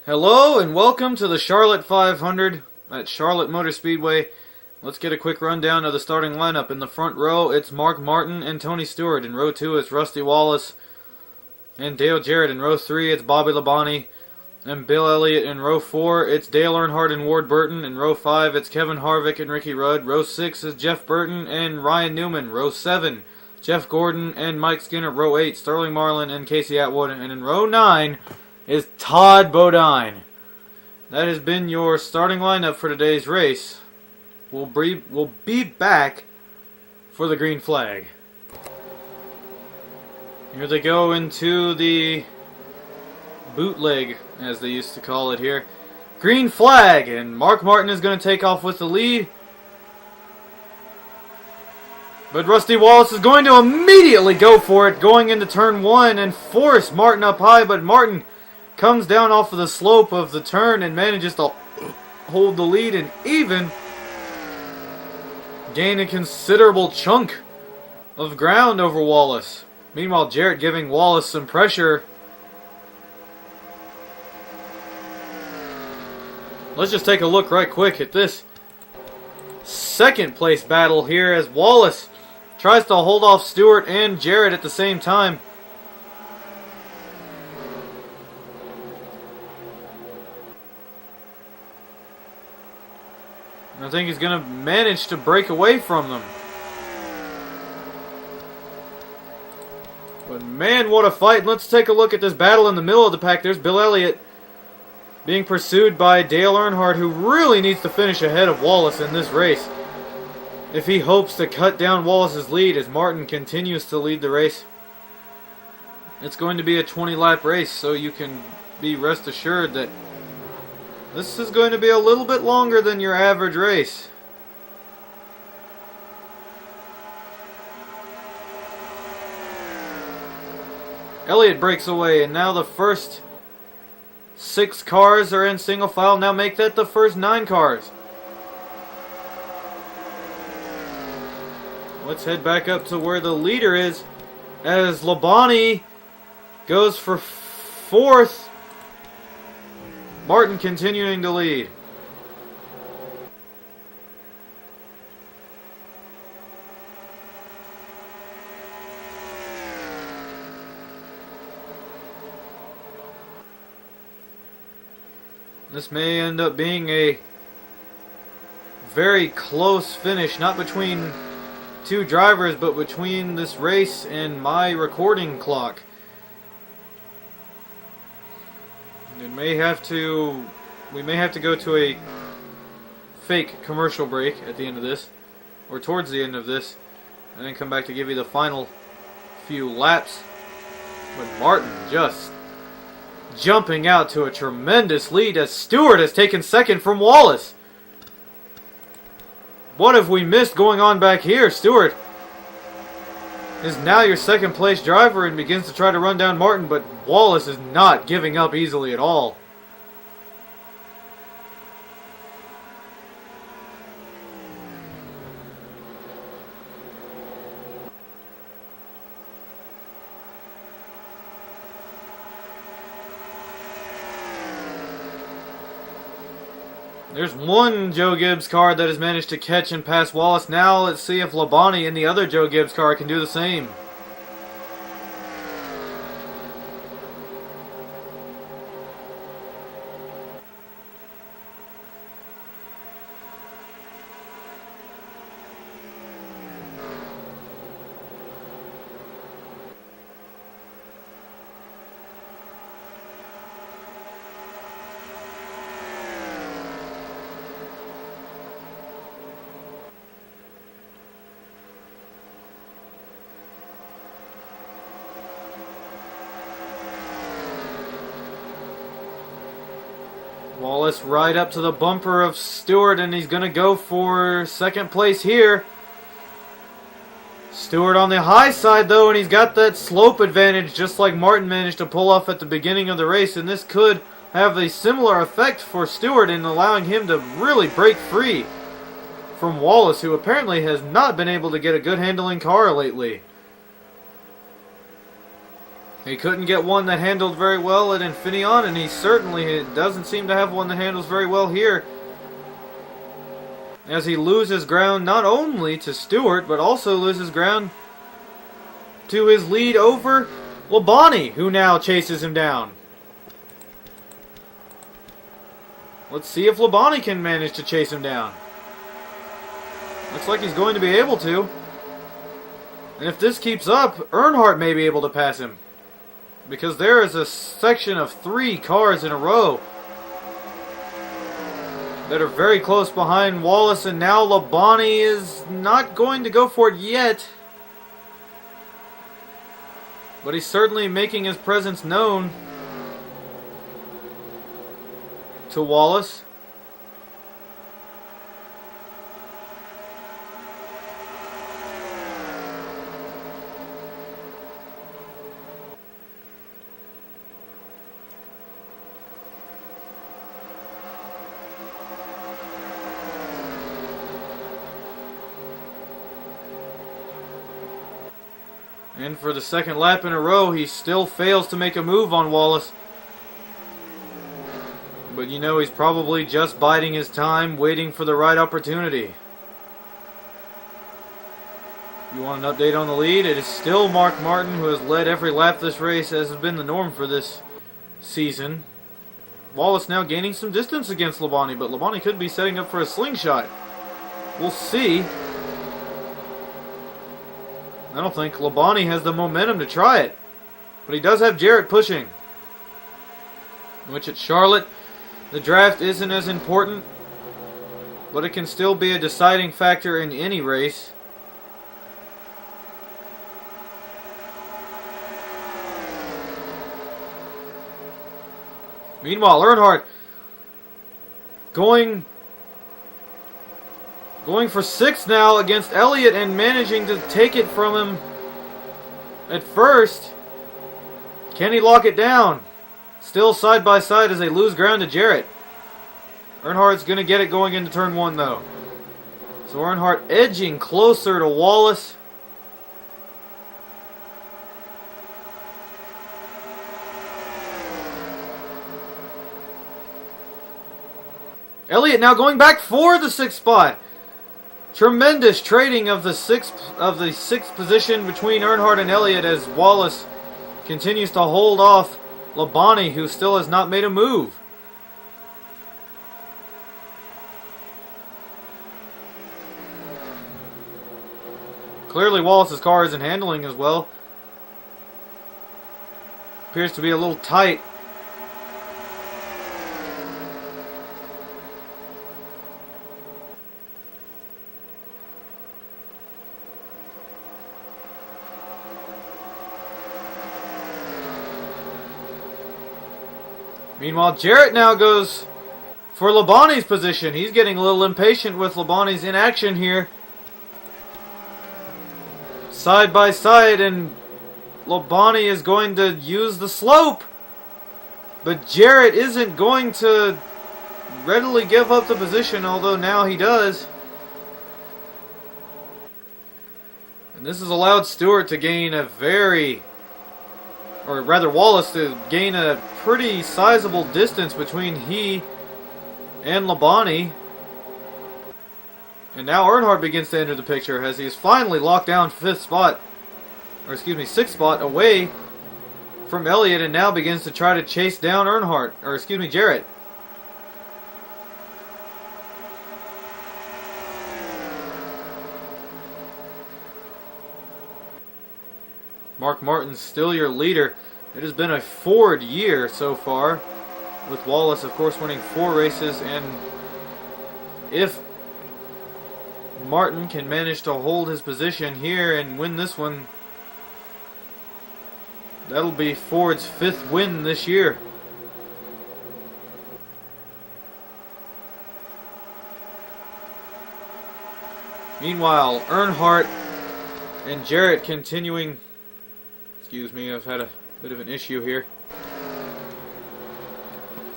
Hello and welcome to the Charlotte 500 at Charlotte Motor Speedway. Let's get a quick rundown of the starting lineup. In the front row, it's Mark Martin and Tony Stewart. In row 2, it's Rusty Wallace and Dale Jarrett. In row 3, it's Bobby Labonte and Bill Elliott. In row 4, it's Dale Earnhardt and Ward Burton. In row 5, it's Kevin Harvick and Ricky Rudd. Row 6 is Jeff Burton and Ryan Newman. Row 7, Jeff Gordon and Mike Skinner. Row 8, Sterling Marlin and Casey Atwood. And in row 9 is Todd Bodine. That has been your starting lineup for today's race. We'll be back for the green flag. Here they go into the bootleg, as they used to call it here. Green flag, and Mark Martin is going to take off with the lead. But Rusty Wallace is going to immediately go for it, going into turn 1 and force Martin up high, but Martin comes down off of the slope of the turn and manages to hold the lead and even gain a considerable chunk of ground over Wallace. Meanwhile, Jarrett giving Wallace some pressure. Let's just take a look right quick at this second place battle here as Wallace tries to hold off Stewart and Jarrett at the same time. I think he's going to manage to break away from them. But man, what a fight. Let's take a look at this battle in the middle of the pack. There's Bill Elliott being pursued by Dale Earnhardt, who really needs to finish ahead of Wallace in this race if he hopes to cut down Wallace's lead as Martin continues to lead the race. It's going to be a 20-lap race, so you can be rest assured that this is going to be a little bit longer than your average race. Elliott breaks away, and now the first 6 cars are in single file. Now make that the first 9 cars. Let's head back up to where the leader is as Labonte goes for 4th. Martin continuing to lead. This may end up being a very close finish, not between 2 drivers, but between this race and my recording clock. We may have to go to a fake commercial break at the end of this, or towards the end of this, and then come back to give you the final few laps. But Martin just jumping out to a tremendous lead as Stewart has taken second from Wallace. What have we missed going on back here? Stewart is now your second place driver and begins to try to run down Martin, but Wallace is not giving up easily at all. There's one Joe Gibbs car that has managed to catch and pass Wallace. Now let's see if Labonte and the other Joe Gibbs car can do the same. Wallace right up to the bumper of Stewart, and he's going to go for second place here. Stewart on the high side, though, and he's got that slope advantage, just like Martin managed to pull off at the beginning of the race, and this could have a similar effect for Stewart in allowing him to really break free from Wallace, who apparently has not been able to get a good handling car lately. He couldn't get one that handled very well at Infineon, and he certainly doesn't seem to have one that handles very well here. As he loses ground not only to Stewart, but also loses ground to his lead over Labonte, who now chases him down. Let's see if Labonte can manage to chase him down. Looks like he's going to be able to. And if this keeps up, Earnhardt may be able to pass him. Because there is a section of 3 cars in a row that are very close behind Wallace, and now Labonte is not going to go for it yet. But he's certainly making his presence known to Wallace. And for the second lap in a row, he still fails to make a move on Wallace. But you know, he's probably just biding his time, waiting for the right opportunity. You want an update on the lead? It is still Mark Martin, who has led every lap this race, as has been the norm for this season. Wallace now gaining some distance against Labonte, but Labonte could be setting up for a slingshot. We'll see. I don't think Labonte has the momentum to try it. But he does have Jarrett pushing. Which at Charlotte, the draft isn't as important. But it can still be a deciding factor in any race. Meanwhile, Earnhardt going for 6th now against Elliott and managing to take it from him at first. Can he lock it down? Still side by side as they lose ground to Jarrett. Earnhardt's going to get it going into turn 1 though. So Earnhardt edging closer to Wallace. Elliott now going back for the 6th spot. Tremendous trading of the sixth position between Earnhardt and Elliott as Wallace continues to hold off Labonte, who still has not made a move. Clearly Wallace's car isn't handling as well. Appears to be a little tight. Meanwhile, Jarrett now goes for Labonte's position. He's getting a little impatient with Labonte's inaction here. Side by side, and Labonte is going to use the slope. But Jarrett isn't going to readily give up the position, although now he does. And this has allowed Stewart to gain a Wallace to gain a pretty sizable distance between he and Labonte. And now Earnhardt begins to enter the picture as he's finally locked down 6th spot away from Elliott, and now begins to try to chase down Jarrett. Mark Martin's still your leader. It has been a Ford year so far, with Wallace, of course, winning 4 races, and if Martin can manage to hold his position here and win this one, that'll be Ford's 5th win this year. Meanwhile, Earnhardt and Jarrett continuing. Excuse me, I've had a bit of an issue here.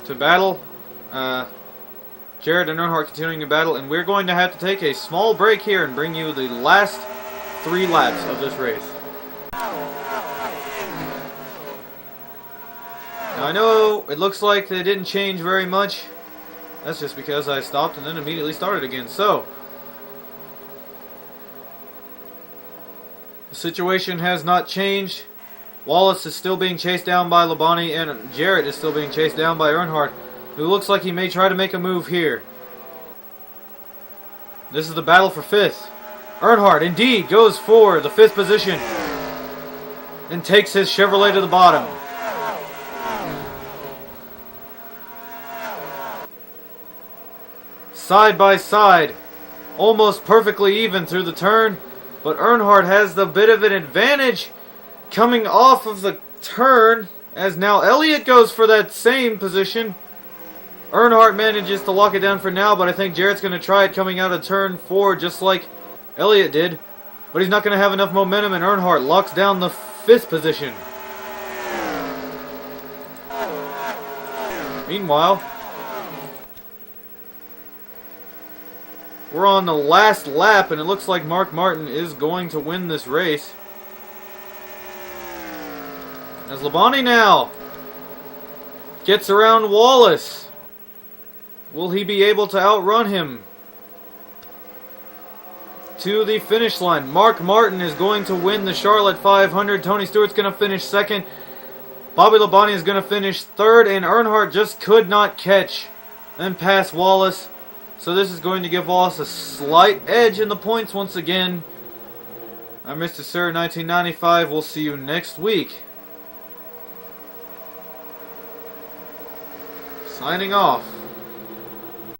To battle. Jarrett and Earnhardt continuing to battle, and we're going to have to take a small break here and bring you the last 3 laps of this race. Now I know it looks like they didn't change very much. That's just because I stopped and then immediately started again. So, the situation has not changed. Wallace is still being chased down by Labonte, and Jarrett is still being chased down by Earnhardt, who looks like he may try to make a move here. This is the battle for 5th. Earnhardt indeed goes for the 5th position and takes his Chevrolet to the bottom. Side by side, almost perfectly even through the turn, but Earnhardt has the bit of an advantage coming off of the turn, as now Elliott goes for that same position. Earnhardt manages to lock it down for now, but I think Jarrett's going to try it coming out of turn 4 just like Elliott did. But he's not going to have enough momentum, and Earnhardt locks down the 5th position. Meanwhile, we're on the last lap, and it looks like Mark Martin is going to win this race. As Labonte now gets around Wallace. Will he be able to outrun him to the finish line? Mark Martin is going to win the Charlotte 500. Tony Stewart's going to finish 2nd. Bobby Labonte is going to finish 3rd. And Earnhardt just could not catch and pass Wallace. So this is going to give Wallace a slight edge in the points once again. I'm Mr. Sir 1995. We'll see you next week. Signing off.